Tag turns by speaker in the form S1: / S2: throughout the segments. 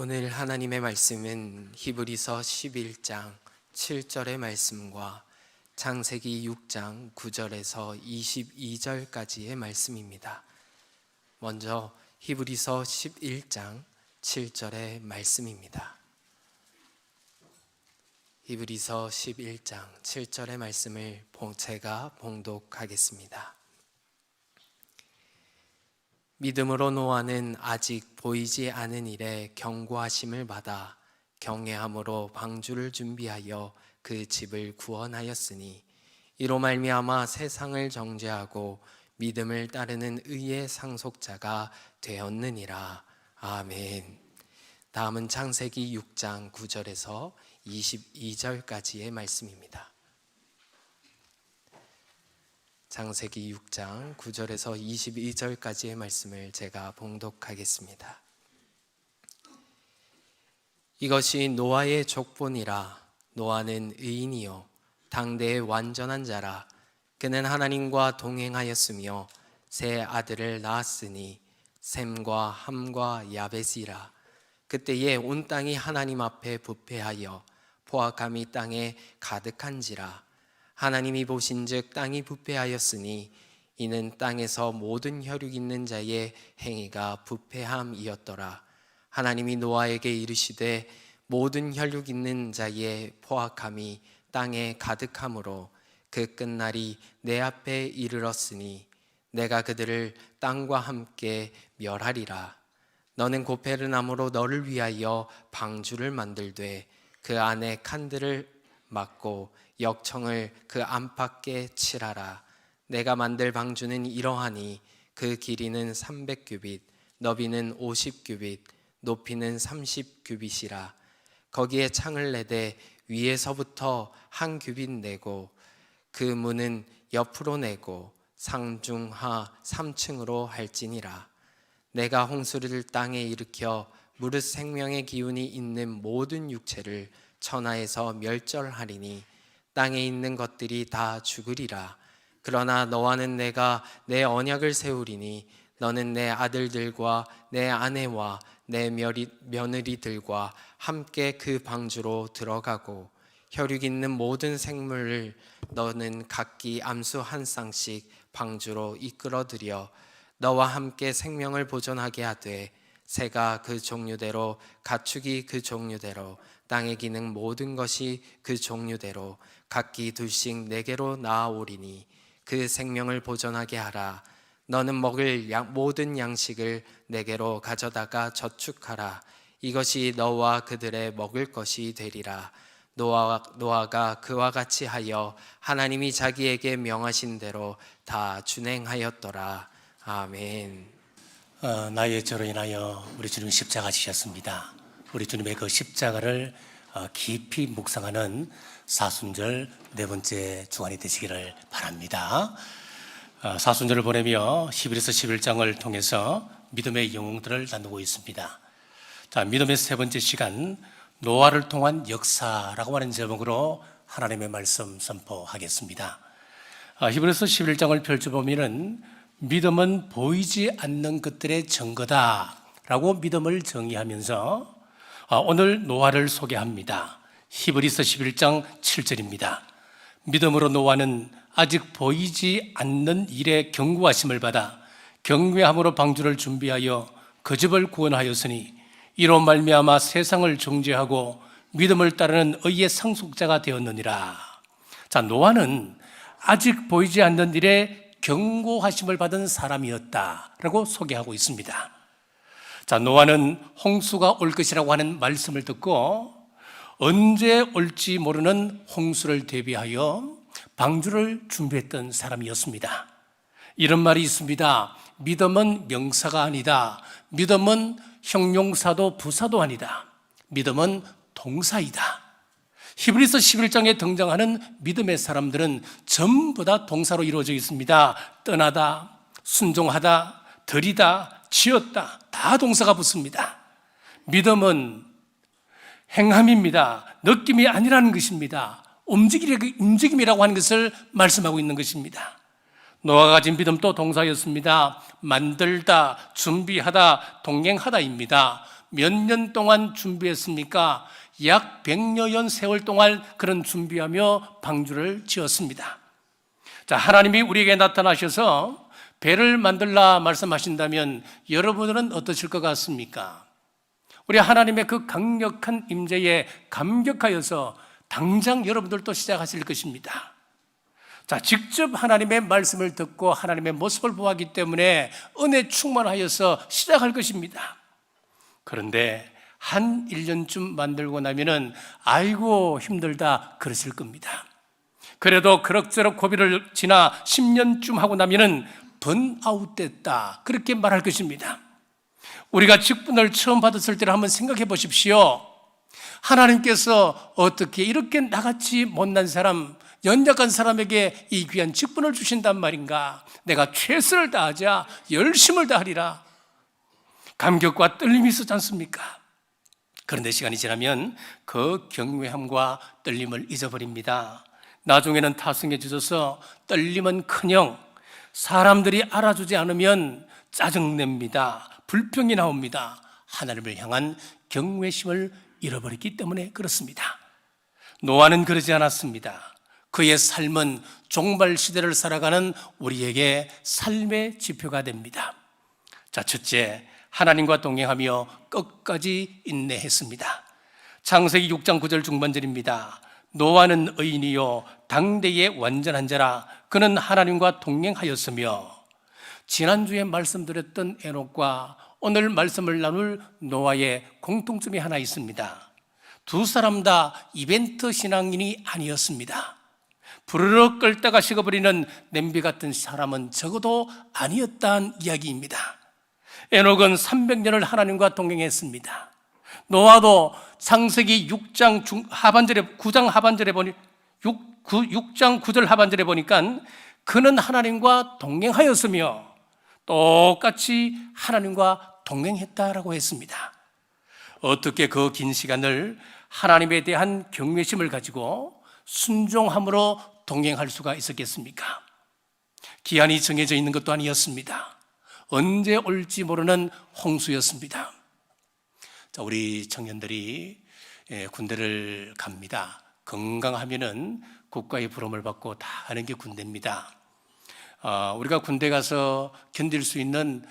S1: 오늘 하나님의 말씀은 히브리서 11장 7절의 말씀과 창세기 6장 9절에서 22절까지의 말씀입니다. 먼저 히브리서 11장 7절의 말씀입니다. 히브리서 11장 7절의 말씀을 제가 봉독하겠습니다. 믿음으로 노아는 아직 보이지 않은 일에 경고하심을 받아 경외함으로 방주를 준비하여 그 집을 구원하였으니 이로 말미암아 세상을 정죄하고 믿음을 따르는 의의 상속자가 되었느니라. 아멘. 다음은 창세기 6장 9절에서 22절까지의 말씀입니다. 창세기 6장 9절에서 22절까지의 말씀을 제가 봉독하겠습니다. 이것이 노아의 족본이라. 노아는 의인이요 당대의 완전한 자라. 그는 하나님과 동행하였으며 세 아들을 낳았으니 셈과 함과 야벳이라. 그때에 온 땅이 하나님 앞에 부패하여 포악함이 땅에 가득한지라. 하나님이 보신즉 땅이 부패하였으니 이는 땅에서 모든 혈육 있는 자의 행위가 부패함이었더라. 하나님이 노아에게 이르시되 모든 혈육 있는 자의 포악함이 땅에 가득함으로 그 끝날이 내 앞에 이르렀으니 내가 그들을 땅과 함께 멸하리라. 너는 고페르나무로 너를 위하여 방주를 만들되 그 안에 칸들을 막고 역청을 그 안팎에 칠하라. 내가 만들 방주는 이러하니 그 길이는 300규빗, 너비는 50규빗, 높이는 30규빗이라. 거기에 창을 내되 위에서부터 한 규빗 내고 그 문은 옆으로 내고 상중하 3층으로 할지니라. 내가 홍수를 땅에 일으켜 무릇 생명의 기운이 있는 모든 육체를 천하에서 멸절하리니 땅에 있는 것들이 다 죽으리라. 그러나 너와는 내가 내 언약을 세우리니 너는 내 아들들과 내 아내와 내 며느리들과 함께 그 방주로 들어가고 혈육 있는 모든 생물을 너는 각기 암수 한 쌍씩 방주로 이끌어들여 너와 함께 생명을 보존하게 하되 새가 그 종류대로 가축이 그 종류대로 땅에 기는 모든 것이 그 종류대로 각기 둘씩 내게로 나아오리니 그 생명을 보존하게 하라. 너는 먹을 모든 양식을 내게로 가져다가 저축하라. 이것이 너와 그들의 먹을 것이 되리라. 노아가 그와 같이 하여 하나님이 자기에게 명하신 대로 다 준행하였더라. 아멘.
S2: 나의 죄로 인하여 우리 주님이 십자가 지셨습니다. 우리 주님의 그 십자가를 깊이 묵상하는 사순절 네 번째 주간이 되시기를 바랍니다. 사순절을 보내며 히브리서 11장을 통해서 믿음의 영웅들을 나누고 있습니다. 자, 믿음의 세 번째 시간, 노아를 통한 역사라고 하는 제목으로 하나님의 말씀 선포하겠습니다. 히브리서 11장을 펼쳐보면은 믿음은 보이지 않는 것들의 증거다라고 믿음을 정의하면서 오늘 노아를 소개합니다. 히브리서 11장 7절입니다. 믿음으로 노아는 아직 보이지 않는 일에 경고하심을 받아 경외함으로 방주를 준비하여 그 집을 구원하였으니 이로 말미암아 세상을 정죄하고 믿음을 따르는 의의 상속자가 되었느니라. 자, 노아는 아직 보이지 않는 일에 경고하심을 받은 사람이었다라고 소개하고 있습니다. 자, 노아는 홍수가 올 것이라고 하는 말씀을 듣고 언제 올지 모르는 홍수를 대비하여 방주를 준비했던 사람이었습니다. 이런 말이 있습니다. 믿음은 명사가 아니다. 믿음은 형용사도 부사도 아니다. 믿음은 동사이다. 히브리서 11장에 등장하는 믿음의 사람들은 전부 다 동사로 이루어져 있습니다. 떠나다, 순종하다, 들이다, 지었다, 다 동사가 붙습니다. 믿음은 행함입니다. 느낌이 아니라는 것입니다. 움직임이라고 하는 것을 말씀하고 있는 것입니다. 노아가 가진 믿음도 동사였습니다. 만들다, 준비하다, 동행하다입니다. 몇 년 동안 준비했습니까? 약 100여년 세월 동안 그런 준비하며 방주를 지었습니다. 자, 하나님이 우리에게 나타나셔서 배를 만들라 말씀하신다면 여러분들은 어떠실 것 같습니까? 우리 하나님의 그 강력한 임재에 감격하여서 당장 여러분들도 시작하실 것입니다. 자, 직접 하나님의 말씀을 듣고 하나님의 모습을 보았기 때문에 은혜 충만하여서 시작할 것입니다. 그런데 한 1년쯤 만들고 나면은 아이고 힘들다 그러실 겁니다. 그래도 그럭저럭 고비를 지나 10년쯤 하고 나면은 번아웃 됐다 그렇게 말할 것입니다. 우리가 직분을 처음 받았을 때를 한번 생각해 보십시오. 하나님께서 어떻게 이렇게 나같이 못난 사람, 연약한 사람에게 이 귀한 직분을 주신단 말인가? 내가 최선을 다하자 열심을 다하리라. 감격과 떨림이 있었지 않습니까? 그런데 시간이 지나면 그 경외함과 떨림을 잊어버립니다. 나중에는 타성해지셔서 떨림은커녕 사람들이 알아주지 않으면 짜증냅니다. 불평이 나옵니다. 하나님을 향한 경외심을 잃어버렸기 때문에 그렇습니다. 노아는 그러지 않았습니다. 그의 삶은 종말 시대를 살아가는 우리에게 삶의 지표가 됩니다. 자, 첫째, 하나님과 동행하며 끝까지 인내했습니다. 창세기 6장 9절 중반절입니다. 노아는 의인이요 당대의 완전한 자라. 그는 하나님과 동행하였으며. 지난주에 말씀드렸던 에녹과 오늘 말씀을 나눌 노아의 공통점이 하나 있습니다. 두 사람 다 이벤트 신앙인이 아니었습니다. 부르륵 끓다가 식어버리는 냄비 같은 사람은 적어도 아니었다는 이야기입니다. 에녹은 300년을 하나님과 동행했습니다. 노아도 창세기 6장 9절 하반절에 보니까 그는 하나님과 동행하였으며 똑같이 하나님과 동행했다라고 했습니다. 어떻게 그 긴 시간을 하나님에 대한 경외심을 가지고 순종함으로 동행할 수가 있었겠습니까? 기한이 정해져 있는 것도 아니었습니다. 언제 올지 모르는 홍수였습니다. 자, 우리 청년들이 군대를 갑니다. 건강하면은 국가의 부름을 받고 다 하는 게 군대입니다. 우리가 군대 가서 견딜 수 있는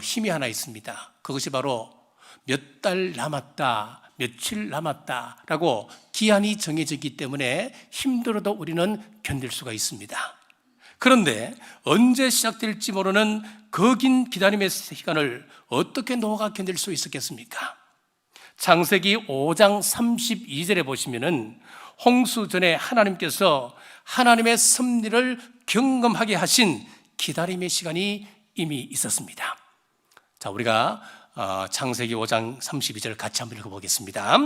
S2: 힘이 하나 있습니다. 그것이 바로 몇 달 남았다, 며칠 남았다라고 기한이 정해졌기 때문에 힘들어도 우리는 견딜 수가 있습니다. 그런데 언제 시작될지 모르는 그 긴 기다림의 시간을 어떻게 노아가 견딜 수 있었겠습니까? 창세기 5장 32절에 보시면은 홍수 전에 하나님께서 하나님의 섭리를 경험하게 하신 기다림의 시간이 이미 있었습니다. 자, 우리가 창세기 5장 32절 같이 한번 읽어보겠습니다.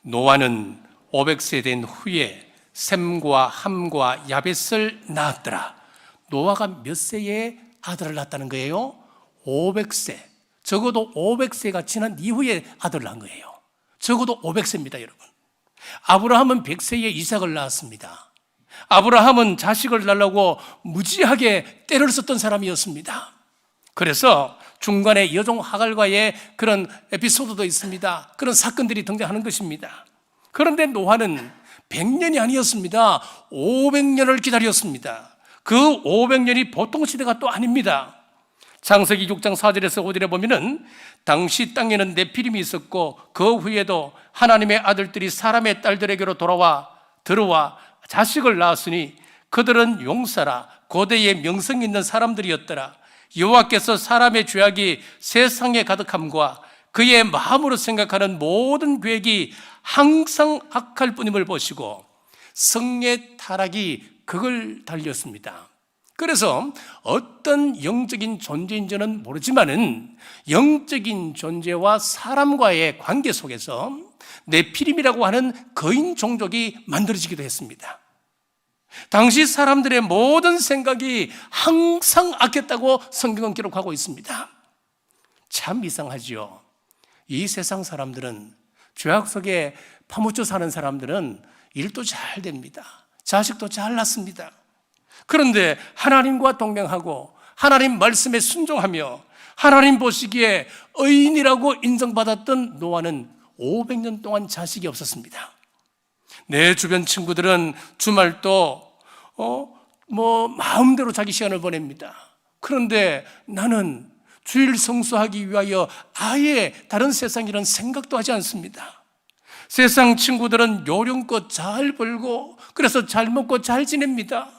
S2: 노아는 500세 된 후에 셈과 함과 야벳을 낳았더라. 노아가 몇 세에 아들을 낳았다는 거예요? 500세. 적어도 500세가 지난 이후에 아들을 낳은 거예요. 적어도 500세입니다, 여러분. 아브라함은 100세에 이삭을 낳았습니다. 아브라함은 자식을 낳으려고 무지하게 때를 썼던 사람이었습니다. 그래서 중간에 여종 하갈과의 그런 에피소드도 있습니다. 그런 사건들이 등장하는 것입니다. 그런데 노아는 100년이 아니었습니다. 500년을 기다렸습니다. 그 500년이 보통 시대가 또 아닙니다. 창세기 6장 4절에서 5절에 보면은 당시 땅에는 네피림이 있었고 그 후에도 하나님의 아들들이 사람의 딸들에게로 들어와 자식을 낳았으니 그들은 용사라 고대의 명성 있는 사람들이었더라. 여호와께서 사람의 죄악이 세상에 가득함과 그의 마음으로 생각하는 모든 계획이 항상 악할 뿐임을 보시고 성의 타락이 그걸 달렸습니다. 그래서 어떤 영적인 존재인지는 모르지만은 영적인 존재와 사람과의 관계 속에서 네피림이라고 하는 거인 종족이 만들어지기도 했습니다. 당시 사람들의 모든 생각이 항상 악했다고 성경은 기록하고 있습니다. 참 이상하지요. 이 세상 사람들은 죄악 속에 파묻혀 사는 사람들은 일도 잘 됩니다. 자식도 잘 낳습니다. 그런데 하나님과 동행하고 하나님 말씀에 순종하며 하나님 보시기에 의인이라고 인정받았던 노아는 500년 동안 자식이 없었습니다. 내 주변 친구들은 주말도 마음대로 자기 시간을 보냅니다. 그런데 나는 주일 성수하기 위하여 아예 다른 세상이란 생각도 하지 않습니다. 세상 친구들은 요령껏 잘 벌고 그래서 잘 먹고 잘 지냅니다.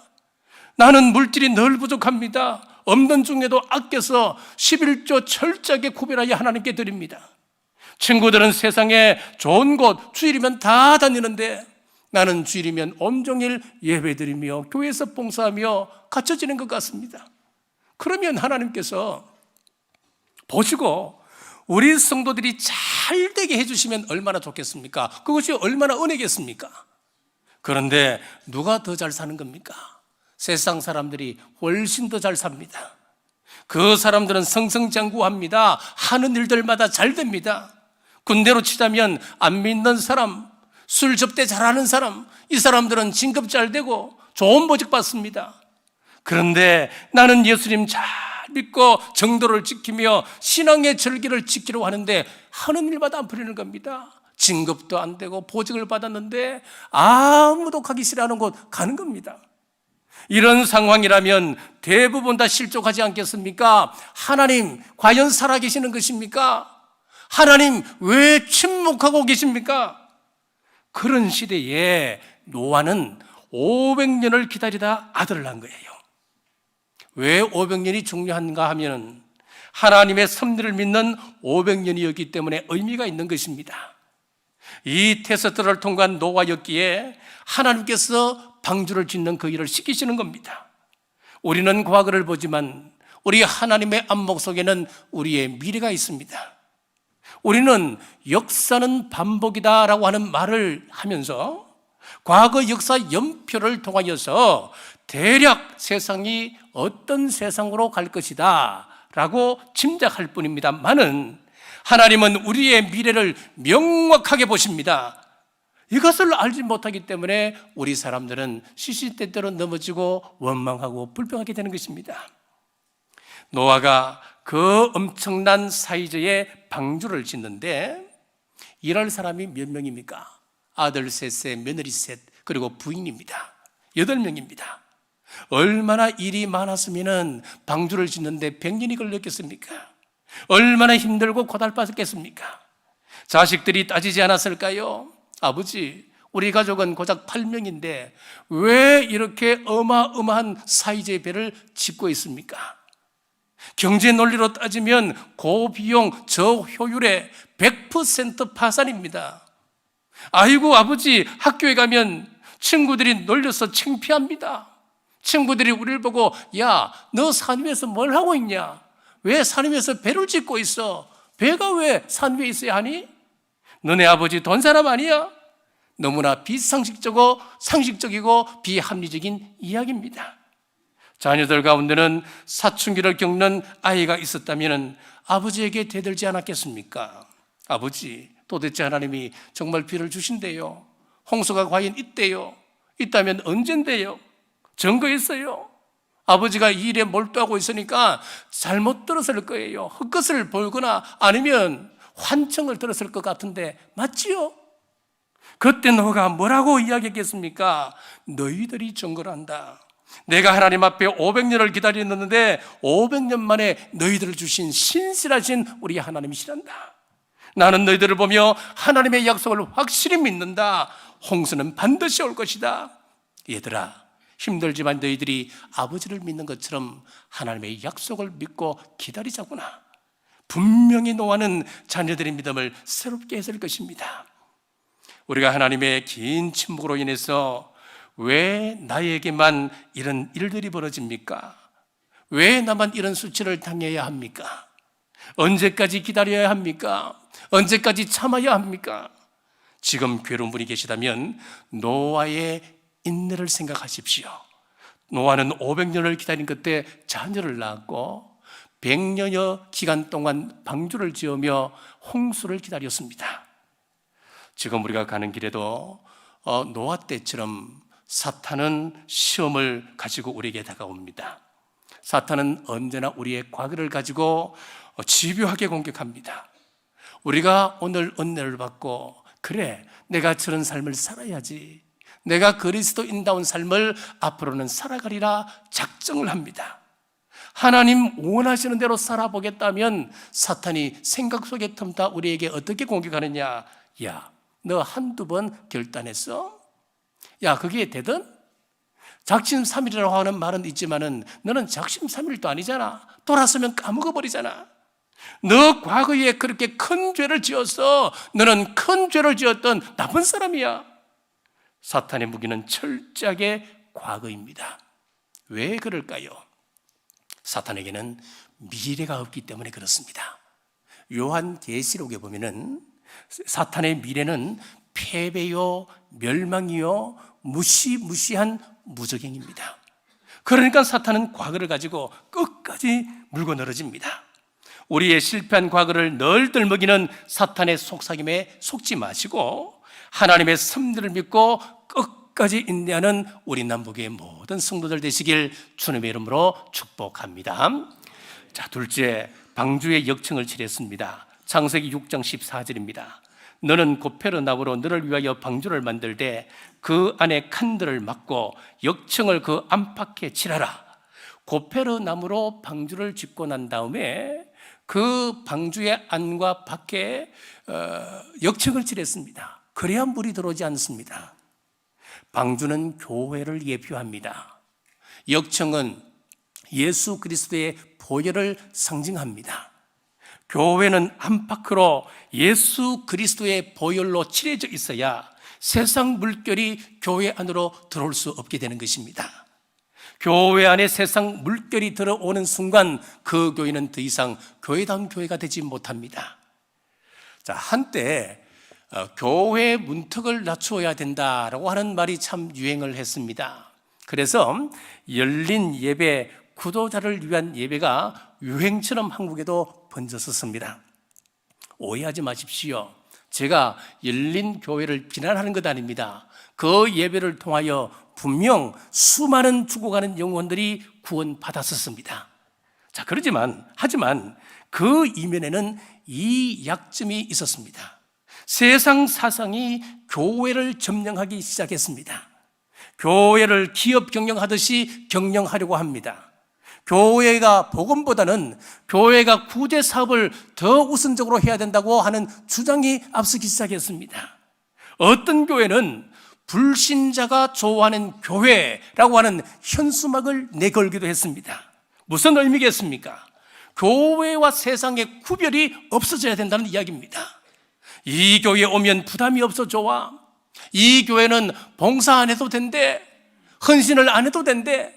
S2: 나는 물질이 늘 부족합니다. 없는 중에도 아껴서 11조 철저하게 구별하여 하나님께 드립니다. 친구들은 세상에 좋은 곳 주일이면 다 다니는데 나는 주일이면 온종일 예배드리며 교회에서 봉사하며 갇혀 지낸 것 같습니다. 그러면 하나님께서 보시고 우리 성도들이 잘 되게 해주시면 얼마나 좋겠습니까? 그것이 얼마나 은혜겠습니까? 그런데 누가 더 잘 사는 겁니까? 세상 사람들이 훨씬 더 잘 삽니다. 그 사람들은 승승장구합니다. 하는 일들마다 잘 됩니다. 군대로 치자면 안 믿는 사람, 술 접대 잘하는 사람, 이 사람들은 진급 잘 되고 좋은 보직 받습니다. 그런데 나는 예수님 잘 믿고 정도를 지키며 신앙의 절기를 지키려고 하는데 하는 일마다 안 풀리는 겁니다. 진급도 안 되고 보직을 받았는데 아무도 가기 싫어하는 곳 가는 겁니다. 이런 상황이라면 대부분 다 실족하지 않겠습니까? 하나님 과연 살아계시는 것입니까? 하나님 왜 침묵하고 계십니까? 그런 시대에 노아는 500년을 기다리다 아들을 낳은 거예요. 왜 500년이 중요한가 하면 하나님의 섭리를 믿는 500년이었기 때문에 의미가 있는 것입니다. 이 테스트를 통과한 노아였기에 하나님께서 방주를 짓는 그 일을 시키시는 겁니다. 우리는 과거를 보지만 우리 하나님의 안목 속에는 우리의 미래가 있습니다. 우리는 역사는 반복이다라고 하는 말을 하면서 과거 역사 연표를 통하여서 대략 세상이 어떤 세상으로 갈 것이다 라고 짐작할 뿐입니다만은 하나님은 우리의 미래를 명확하게 보십니다. 이것을 알지 못하기 때문에 우리 사람들은 시시때때로 넘어지고 원망하고 불평하게 되는 것입니다. 노아가 그 엄청난 사이즈의 방주를 짓는데 일할 사람이 몇 명입니까? 아들 셋에 며느리 셋 그리고 부인입니다. 8명입니다. 얼마나 일이 많았으면 방주를 짓는데 100년이 걸렸겠습니까? 얼마나 힘들고 고달팠겠습니까? 자식들이 따지지 않았을까요? 아버지, 우리 가족은 고작 8명인데 왜 이렇게 어마어마한 사이즈의 배를 짓고 있습니까? 경제 논리로 따지면 고비용 저효율의 100% 파산입니다. 아이고 아버지, 학교에 가면 친구들이 놀려서 창피합니다. 친구들이 우리를 보고 야, 너 산 위에서 뭘 하고 있냐? 왜 산 위에서 배를 짓고 있어? 배가 왜 산 위에 있어야 하니? 너네 아버지 돈 사람 아니야? 너무나 상식적이고 비합리적인 이야기입니다. 자녀들 가운데는 사춘기를 겪는 아이가 있었다면 아버지에게 대들지 않았겠습니까? 아버지, 도대체 하나님이 정말 비를 주신대요? 홍수가 과연 있대요? 있다면 언젠데요? 증거 있어요? 아버지가 이 일에 몰두하고 있으니까 잘못 들었을 거예요. 헛것을 보거나 아니면 환청을 들었을 것 같은데 맞지요? 그때 너가 뭐라고 이야기했겠습니까? 너희들이 증거를 한다. 내가 하나님 앞에 500년을 기다렸는데 500년 만에 너희들을 주신 신실하신 우리 하나님이시란다. 나는 너희들을 보며 하나님의 약속을 확실히 믿는다. 홍수는 반드시 올 것이다. 얘들아, 힘들지만 너희들이 아버지를 믿는 것처럼 하나님의 약속을 믿고 기다리자구나. 분명히 노아는 자녀들의 믿음을 새롭게 했을 것입니다. 우리가 하나님의 긴 침묵으로 인해서 왜 나에게만 이런 일들이 벌어집니까? 왜 나만 이런 수치를 당해야 합니까? 언제까지 기다려야 합니까? 언제까지 참아야 합니까? 지금 괴로운 분이 계시다면 노아의 인내를 생각하십시오. 노아는 500년을 기다린 그때 자녀를 낳았고 100년여 기간 동안 방주를 지으며 홍수를 기다렸습니다. 지금 우리가 가는 길에도 노아 때처럼 사탄은 시험을 가지고 우리에게 다가옵니다. 사탄은 언제나 우리의 과거를 가지고 집요하게 공격합니다. 우리가 오늘 은혜를 받고 그래, 내가 저런 삶을 살아야지, 내가 그리스도인다운 삶을 앞으로는 살아가리라 작정을 합니다. 하나님 원하시는 대로 살아보겠다면 사탄이 생각 속에 틈타 우리에게 어떻게 공격하느냐? 야, 너 한두 번 결단했어? 야, 그게 되든? 작심삼일이라고 하는 말은 있지만은 너는 작심삼일도 아니잖아. 돌아서면 까먹어버리잖아. 너 과거에 그렇게 큰 죄를 지었어. 너는 큰 죄를 지었던 나쁜 사람이야. 사탄의 무기는 철저하게 과거입니다. 왜 그럴까요? 사탄에게는 미래가 없기 때문에 그렇습니다. 요한계시록에 보면은 사탄의 미래는 패배요, 멸망이요, 무시무시한 무저갱입니다. 그러니까 사탄은 과거를 가지고 끝까지 물고 늘어집니다. 우리의 실패한 과거를 널들 먹이는 사탄의 속삭임에 속지 마시고 하나님의 섭리를 믿고 끝까지 인내하는 우리 남북의 모든 성도들 되시길 주님의 이름으로 축복합니다. 자, 둘째, 방주의 역청을 치렀습니다. 창세기 6장 14절입니다. 너는 고페르 나무로 너를 위하여 방주를 만들되 그 안에 칸들을 막고 역청을 그 안팎에 칠하라. 고페르 나무로 방주를 짓고 난 다음에 그 방주의 안과 밖에 역청을 칠했습니다. 그래야 물이 들어오지 않습니다. 방주는 교회를 예표합니다. 역청은 예수 그리스도의 보혈을 상징합니다. 교회는 안팎으로 예수 그리스도의 보혈로 칠해져 있어야 세상 물결이 교회 안으로 들어올 수 없게 되는 것입니다. 교회 안에 세상 물결이 들어오는 순간 그 교회는 더 이상 교회다운 교회가 되지 못합니다. 자, 한때 교회 문턱을 낮추어야 된다라고 하는 말이 참 유행을 했습니다. 그래서 열린 예배, 구도자를 위한 예배가 유행처럼 한국에도 번졌었습니다. 오해하지 마십시오. 제가 열린 교회를 비난하는 것 아닙니다. 그 예배를 통하여 분명 수많은 죽어가는 영혼들이 구원받았었습니다. 자, 하지만 그 이면에는 이 약점이 있었습니다. 세상 사상이 교회를 점령하기 시작했습니다. 교회를 기업 경영하듯이 경영하려고 합니다. 교회가 복음보다는 교회가 구제 사업을 더 우선적으로 해야 된다고 하는 주장이 앞서기 시작했습니다. 어떤 교회는 불신자가 좋아하는 교회라고 하는 현수막을 내걸기도 했습니다. 무슨 의미겠습니까? 교회와 세상의 구별이 없어져야 된다는 이야기입니다. 이 교회에 오면 부담이 없어 좋아. 이 교회는 봉사 안 해도 된대. 헌신을 안 해도 된대.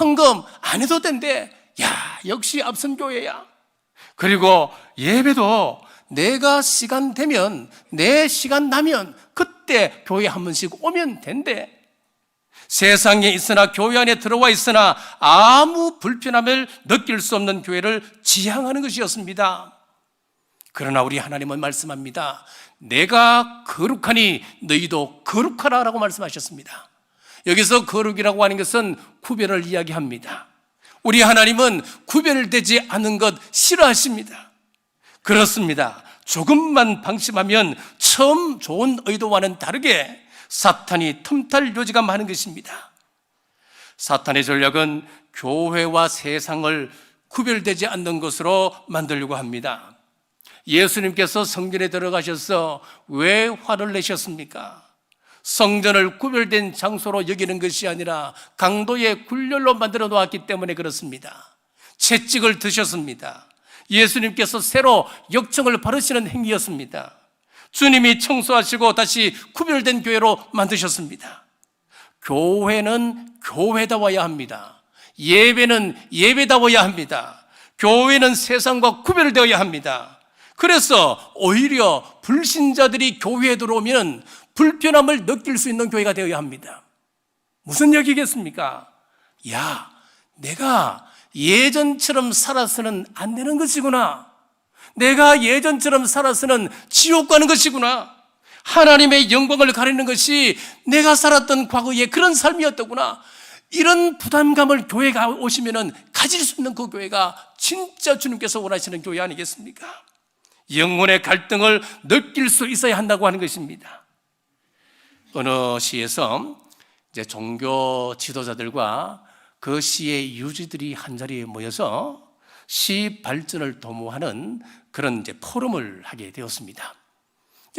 S2: 헌금 안 해도 된대. 야, 역시 앞선 교회야. 그리고 예배도 내가 시간 되면, 내 시간 나면 그때 교회 한 번씩 오면 된대. 세상에 있으나 교회 안에 들어와 있으나 아무 불편함을 느낄 수 없는 교회를 지향하는 것이었습니다. 그러나 우리 하나님은 말씀합니다. 내가 거룩하니 너희도 거룩하라 라고 말씀하셨습니다. 여기서 거룩이라고 하는 것은 구별을 이야기합니다. 우리 하나님은 구별되지 않은 것 싫어하십니다. 그렇습니다. 조금만 방심하면 처음 좋은 의도와는 다르게 사탄이 틈탈 요지가 많은 것입니다. 사탄의 전략은 교회와 세상을 구별되지 않는 것으로 만들려고 합니다. 예수님께서 성전에 들어가셔서 왜 화를 내셨습니까? 성전을 구별된 장소로 여기는 것이 아니라 강도의 굴렬로 만들어 놓았기 때문에 그렇습니다. 채찍을 드셨습니다. 예수님께서 새로 역청을 바르시는 행위였습니다. 주님이 청소하시고 다시 구별된 교회로 만드셨습니다. 교회는 교회다워야 합니다. 예배는 예배다워야 합니다. 교회는 세상과 구별되어야 합니다. 그래서 오히려 불신자들이 교회에 들어오면 불편함을 느낄 수 있는 교회가 되어야 합니다. 무슨 얘기겠습니까? 야, 내가 예전처럼 살아서는 안 되는 것이구나. 내가 예전처럼 살아서는 지옥 가는 것이구나. 하나님의 영광을 가리는 것이 내가 살았던 과거의 그런 삶이었더구나. 이런 부담감을 교회가 오시면은 가질 수 있는 그 교회가 진짜 주님께서 원하시는 교회 아니겠습니까? 영혼의 갈등을 느낄 수 있어야 한다고 하는 것입니다. 어느 시에서 이제 종교 지도자들과 그 시의 유지들이 한자리에 모여서 시 발전을 도모하는 그런 이제 포럼을 하게 되었습니다.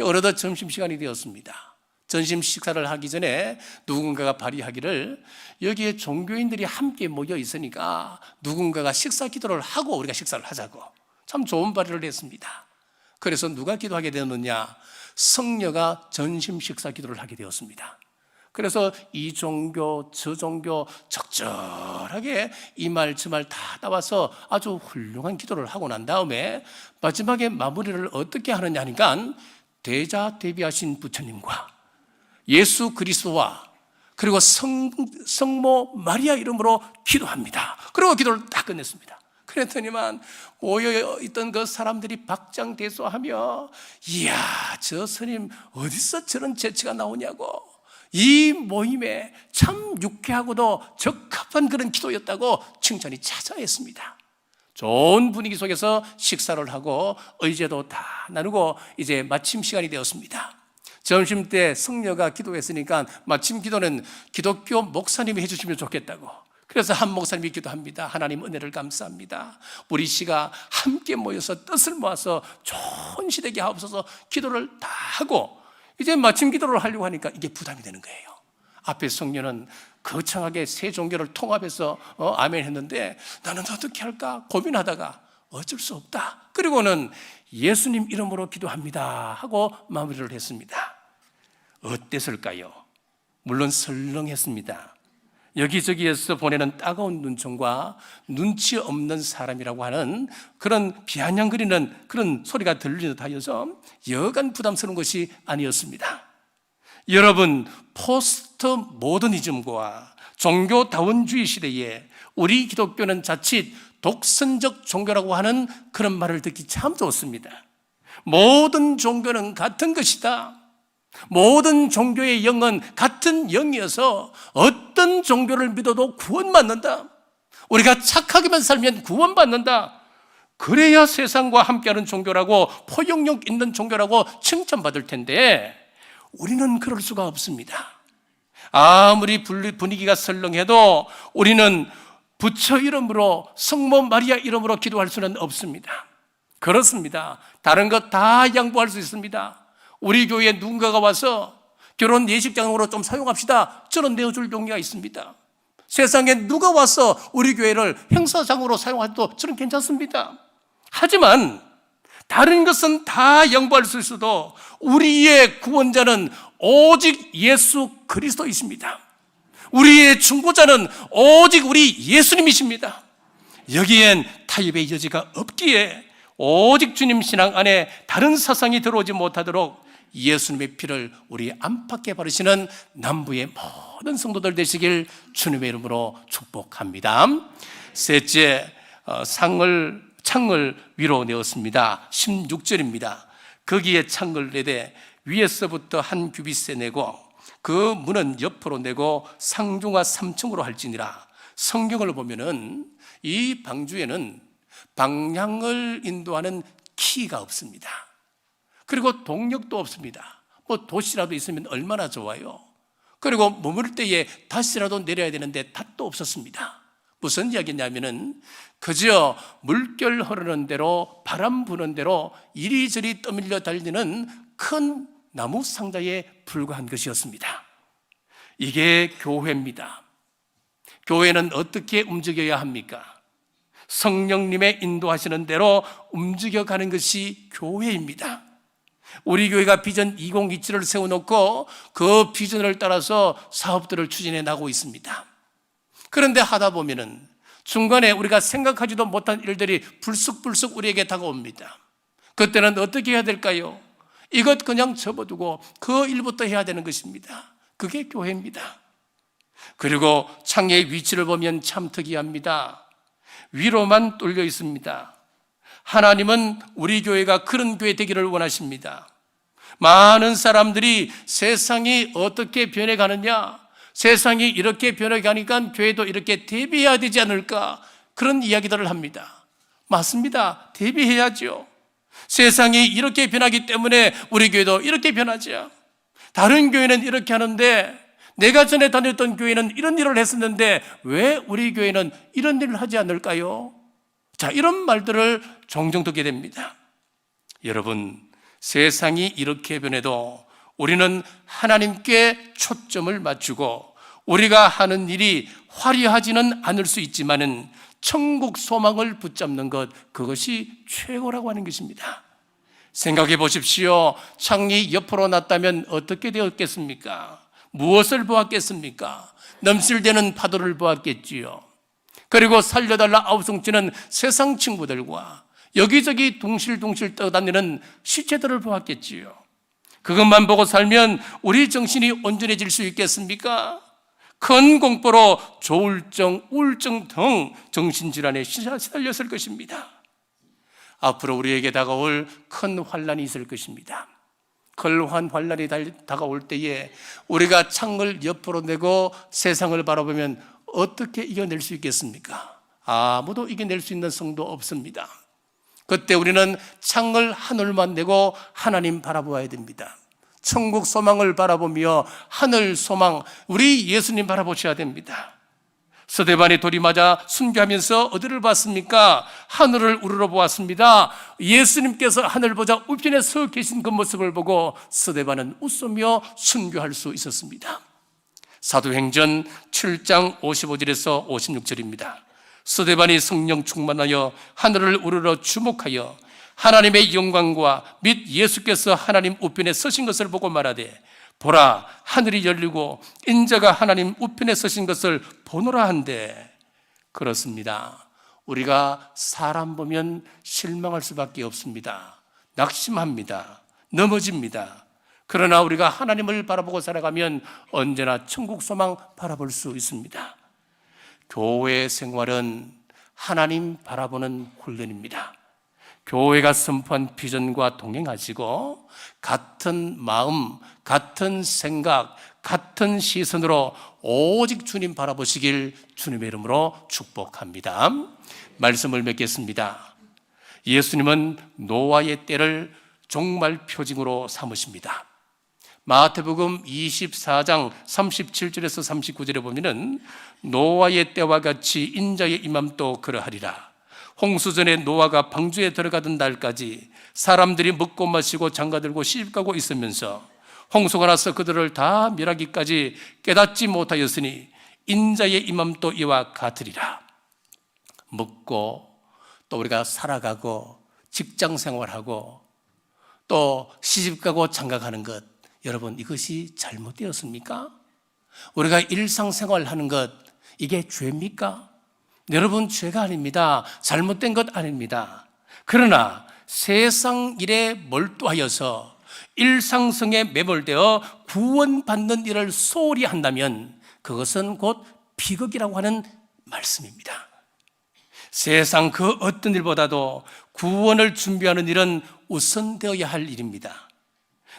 S2: 어느덧 점심시간이 되었습니다. 점심 식사를 하기 전에 누군가가 발의하기를 여기에 종교인들이 함께 모여 있으니까 누군가가 식사 기도를 하고 우리가 식사를 하자고. 참 좋은 발의를 했습니다. 그래서 누가 기도하게 되었느냐? 성녀가 점심 식사 기도를 하게 되었습니다. 그래서 이 종교 저 종교 적절하게 이 말 저 말 다 나와서 아주 훌륭한 기도를 하고 난 다음에 마지막에 마무리를 어떻게 하느냐 하니까 대자대비하신 부처님과 예수 그리스도와 그리고 성모 마리아 이름으로 기도합니다. 그리고 기도를 딱 끝냈습니다. 그랬더니만 모여있던 그 사람들이 박장대소하며 이야 저 스님 어디서 저런 재치가 나오냐고, 이 모임에 참 유쾌하고도 적합한 그런 기도였다고 칭찬이 자자했습니다. 좋은 분위기 속에서 식사를 하고 의제도 다 나누고 이제 마침 시간이 되었습니다. 점심때 성녀가 기도했으니까 마침 기도는 기독교 목사님이 해주시면 좋겠다고. 그래서 한 목사님이 기도합니다. 하나님 은혜를 감사합니다. 우리 시가 함께 모여서 뜻을 모아서 좋은 시 되게 하옵소서 기도를 다 하고 이제 마침 기도를 하려고 하니까 이게 부담이 되는 거예요. 앞에 성녀는 거창하게 세 종교를 통합해서 아멘 했는데 나는 어떻게 할까 고민하다가 어쩔 수 없다. 그리고는 예수님 이름으로 기도합니다 하고 마무리를 했습니다. 어땠을까요? 물론 설렁했습니다. 여기저기에서 보내는 따가운 눈총과 눈치 없는 사람이라고 하는 그런 비아냥거리는 그런 소리가 들리는 듯하여서 여간 부담스러운 것이 아니었습니다. 여러분, 포스트 모더니즘과 종교다원주의 시대에 우리 기독교는 자칫 독선적 종교라고 하는 그런 말을 듣기 참 좋습니다. 모든 종교는 같은 것이다. 모든 종교의 영은 같은 영이어서 어떤 종교를 믿어도 구원받는다. 우리가 착하게만 살면 구원받는다. 그래야 세상과 함께하는 종교라고, 포용력 있는 종교라고 칭찬받을 텐데 우리는 그럴 수가 없습니다. 아무리 분위기가 설렁해도 우리는 부처 이름으로, 성모 마리아 이름으로 기도할 수는 없습니다. 그렇습니다. 다른 것 다 양보할 수 있습니다. 우리 교회에 누군가가 와서 결혼 예식장으로 좀 사용합시다. 저는 내어줄 용의가 있습니다. 세상에 누가 와서 우리 교회를 행사장으로 사용해도 저는 괜찮습니다. 하지만 다른 것은 다 양보할 수 있어도 우리의 구원자는 오직 예수 그리스도이십니다. 우리의 중보자는 오직 우리 예수님이십니다. 여기엔 타협의 여지가 없기에 오직 주님 신앙 안에 다른 사상이 들어오지 못하도록 예수님의 피를 우리 안팎에 바르시는 남부의 모든 성도들 되시길 주님의 이름으로 축복합니다. 셋째, 창을 위로 내었습니다. 16절입니다. 거기에 창을 내되 위에서부터 한 규빗에 내고 그 문은 옆으로 내고 상중하 3층으로 할지니라. 성경을 보면은 이 방주에는 방향을 인도하는 키가 없습니다. 그리고 동력도 없습니다. 뭐 돛이라도 있으면 얼마나 좋아요. 그리고 머무를 때에 닷이라도 내려야 되는데 닷도 없었습니다. 무슨 이야기냐면은 그저 물결 흐르는 대로 바람 부는 대로 이리저리 떠밀려 달리는 큰 나무 상자에 불과한 것이었습니다. 이게 교회입니다. 교회는 어떻게 움직여야 합니까? 성령님의 인도하시는 대로 움직여가는 것이 교회입니다. 우리 교회가 비전 2027을 세워놓고 그 비전을 따라서 사업들을 추진해 나가고 있습니다. 그런데 하다 보면은 중간에 우리가 생각하지도 못한 일들이 불쑥불쑥 우리에게 다가옵니다. 그때는 어떻게 해야 될까요? 이것 그냥 접어두고 그 일부터 해야 되는 것입니다. 그게 교회입니다. 그리고 창의 위치를 보면 참 특이합니다. 위로만 뚫려 있습니다. 하나님은 우리 교회가 그런 교회 되기를 원하십니다. 많은 사람들이 세상이 어떻게 변해가느냐, 세상이 이렇게 변해가니까 교회도 이렇게 대비해야 되지 않을까, 그런 이야기들을 합니다. 맞습니다. 대비해야죠. 세상이 이렇게 변하기 때문에 우리 교회도 이렇게 변하죠. 다른 교회는 이렇게 하는데, 내가 전에 다녔던 교회는 이런 일을 했었는데 왜 우리 교회는 이런 일을 하지 않을까요? 자, 이런 말들을 종종 듣게 됩니다. 여러분, 세상이 이렇게 변해도 우리는 하나님께 초점을 맞추고 우리가 하는 일이 화려하지는 않을 수 있지만은 천국 소망을 붙잡는 것, 그것이 최고라고 하는 것입니다. 생각해 보십시오. 창이 옆으로 났다면 어떻게 되었겠습니까? 무엇을 보았겠습니까? 넘실대는 파도를 보았겠지요. 그리고 살려달라 아우성치는 세상 친구들과 여기저기 둥실둥실 떠다니는 시체들을 보았겠지요. 그것만 보고 살면 우리 정신이 온전해질 수 있겠습니까? 큰 공포로 조울증, 우울증 등 정신질환에 시달렸을 것입니다. 앞으로 우리에게 다가올 큰 환난이 있을 것입니다. 큰 환난이 다가올 때에 우리가 창을 옆으로 내고 세상을 바라보면 어떻게 이겨낼 수 있겠습니까? 아무도 이겨낼 수 있는 성도 없습니다. 그때 우리는 창을 하늘만 내고 하나님 바라보아야 됩니다. 천국 소망을 바라보며 하늘 소망, 우리 예수님 바라보셔야 됩니다. 스데반이 돌이 맞아 순교하면서 어디를 봤습니까? 하늘을 우러러 보았습니다. 예수님께서 하늘 보자 우편에 서 계신 그 모습을 보고 스데반은 웃으며 순교할 수 있었습니다. 사도행전 7장 55절에서 56절입니다. 스데반이 성령 충만하여 하늘을 우러러 주목하여 하나님의 영광과 및 예수께서 하나님 우편에 서신 것을 보고 말하되, 보라, 하늘이 열리고 인자가 하나님 우편에 서신 것을 보노라 한데. 그렇습니다. 우리가 사람 보면 실망할 수밖에 없습니다. 낙심합니다. 넘어집니다. 그러나 우리가 하나님을 바라보고 살아가면 언제나 천국 소망 바라볼 수 있습니다. 교회 생활은 하나님 바라보는 훈련입니다. 교회가 선포한 비전과 동행하시고 같은 마음, 같은 생각, 같은 시선으로 오직 주님 바라보시길 주님의 이름으로 축복합니다. 말씀을 맺겠습니다. 예수님은 노아의 때를 종말 표징으로 삼으십니다. 마태복음 24장 37절에서 39절에 보면은 노아의 때와 같이 인자의 임함도 그러하리라. 홍수전에 노아가 방주에 들어가던 날까지 사람들이 먹고 마시고 장가들고 시집가고 있으면서 홍수가 나서 그들을 다 멸하기까지 깨닫지 못하였으니 인자의 임함도 이와 같으리라. 먹고 또 우리가 살아가고 직장 생활하고 또 시집가고 장가가는 것, 여러분, 이것이 잘못되었습니까? 우리가 일상생활하는 것, 이게 죄입니까? 여러분, 죄가 아닙니다. 잘못된 것 아닙니다. 그러나 세상 일에 몰두하여서 일상성에 매몰되어 구원받는 일을 소홀히 한다면 그것은 곧 비극이라고 하는 말씀입니다. 세상 그 어떤 일보다도 구원을 준비하는 일은 우선되어야 할 일입니다.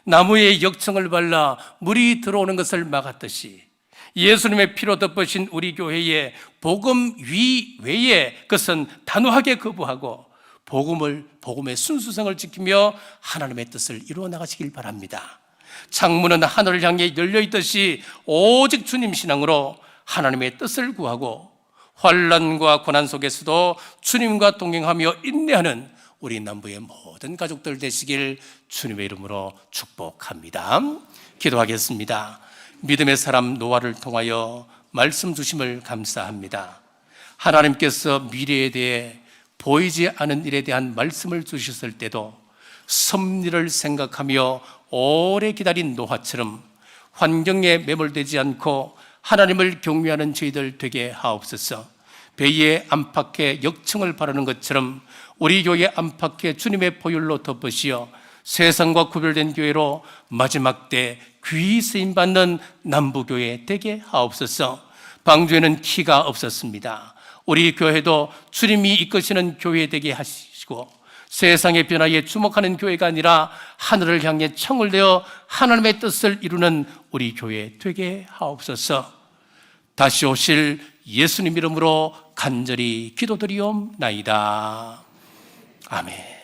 S2: 나무에 역청을 발라 물이 들어오는 것을 막았듯이 예수님의 피로 덮으신 우리 교회의 복음 위 외에 그것은 단호하게 거부하고 복음의 순수성을 지키며 하나님의 뜻을 이루어 나가시길 바랍니다. 창문은 하늘을 향해 열려 있듯이 오직 주님 신앙으로 하나님의 뜻을 구하고 환난과 고난 속에서도 주님과 동행하며 인내하는 우리 남부의 모든 가족들 되시길 주님의 이름으로 축복합니다. 기도하겠습니다. 믿음의 사람 노아를 통하여 말씀 주심을 감사합니다. 하나님께서 미래에 대해 보이지 않은 일에 대한 말씀을 주셨을 때도 섭리를 생각하며 오래 기다린 노아처럼 환경에 매몰되지 않고 하나님을 경외하는 저희들 되게 하옵소서. 배에 안팎에 역청을 바르는 것처럼 우리 교회 안팎에 주님의 보혈로 덮으시어 세상과 구별된 교회로 마지막 때 귀히 쓰임받는 남부교회 되게 하옵소서. 방주에는 키가 없었습니다. 우리 교회도 주님이 이끄시는 교회 되게 하시고 세상의 변화에 주목하는 교회가 아니라 하늘을 향해 청을 내어 하나님의 뜻을 이루는 우리 교회 되게 하옵소서. 다시 오실 예수님 이름으로 간절히 기도드리옵나이다. 아멘.